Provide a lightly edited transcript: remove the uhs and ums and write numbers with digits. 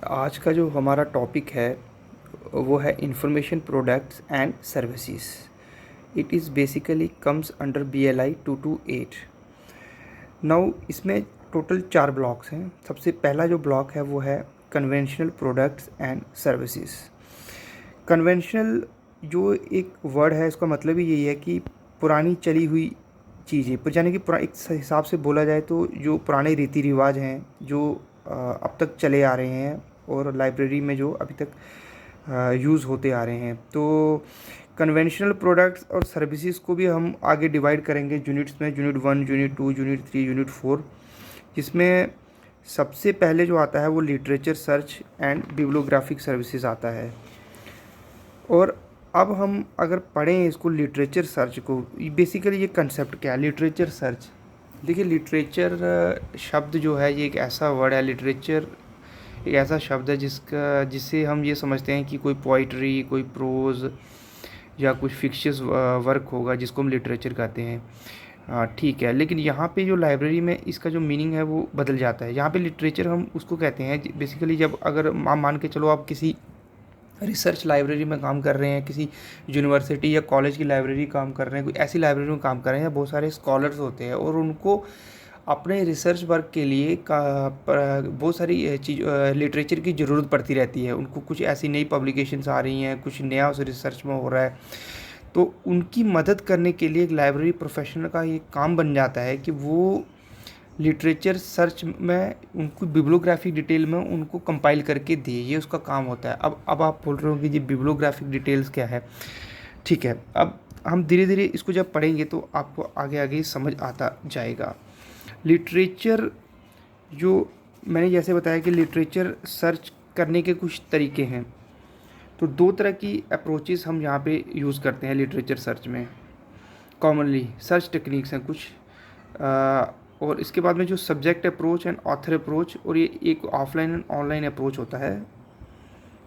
आज का जो हमारा टॉपिक है वो है information products and services. It is basically comes under BLI 228। Now इसमें टोटल 4 ब्लॉक्स हैं। सबसे पहला जो ब्लॉक है वो है conventional products and services. Conventional जो एक वर्ड है, इसका मतलब ही यही है कि पुरानी चली हुई चीज़ें, यानी कि एक हिसाब से बोला जाए तो जो पुराने रीति रिवाज हैं जो अब तक चले आ रहे हैं और लाइब्रेरी में जो अभी तक यूज़ होते आ रहे हैं। तो कन्वेंशनल प्रोडक्ट्स और सर्विसेज को भी हम आगे डिवाइड करेंगे यूनिट्स में, यूनिट 1, यूनिट 2, यूनिट 3, यूनिट 4, जिसमें सबसे पहले जो आता है वो literature search and bibliographic services आता है। और अब हम अगर पढ़ें इसको, लिटरेचर सर्च को, बेसिकली ये कंसेप्ट क्या है लिटरेचर सर्च। देखिए, लिटरेचर शब्द जो है ये एक ऐसा वर्ड है, लिटरेचर एक ऐसा शब्द है जिससे हम ये समझते हैं कि कोई पोइट्री, कोई प्रोज या कुछ फिक्शियस वर्क होगा जिसको हम लिटरेचर कहते हैं। ठीक है, लेकिन यहाँ पे जो लाइब्रेरी में इसका जो मीनिंग है वो बदल जाता है। यहाँ पे लिटरेचर हम उसको कहते हैं बेसिकली, जब अगर आप मान के चलो आप किसी रिसर्च लाइब्रेरी में काम कर रहे हैं, किसी यूनिवर्सिटी या कॉलेज की लाइब्रेरी काम कर रहे हैं, कोई ऐसी लाइब्रेरी में काम कर रहे हैं, बहुत सारे स्कॉलर्स होते हैं और उनको अपने रिसर्च वर्क के लिए बहुत सारी लिटरेचर की ज़रूरत पड़ती रहती है। उनको कुछ ऐसी नई पब्लिकेशंस आ रही हैं, कुछ नया उस रिसर्च में हो रहा है, तो उनकी मदद करने के लिए एक लाइब्रेरी प्रोफेशनल का ये काम बन जाता है कि वो लिटरेचर सर्च में उनको बिब्लियोग्राफिक डिटेल में उनको कंपाइल करके दे, ये उसका काम होता है। अब आप बोल रहे हो कि ये बिब्लियोग्राफिक डिटेल्स क्या है। ठीक है, अब हम धीरे धीरे इसको जब पढ़ेंगे तो आपको आगे आगे समझ आता जाएगा। लिटरेचर, जो मैंने जैसे बताया कि लिटरेचर सर्च करने के कुछ तरीके हैं, तो 2 तरह की अप्रोचेस हम यहाँ पे यूज़ करते हैं लिटरेचर सर्च में। कॉमनली सर्च टेक्निक्स हैं कुछ, और इसके बाद में जो subject approach and author approach, और ये एक ऑफलाइन एंड ऑनलाइन अप्रोच होता है।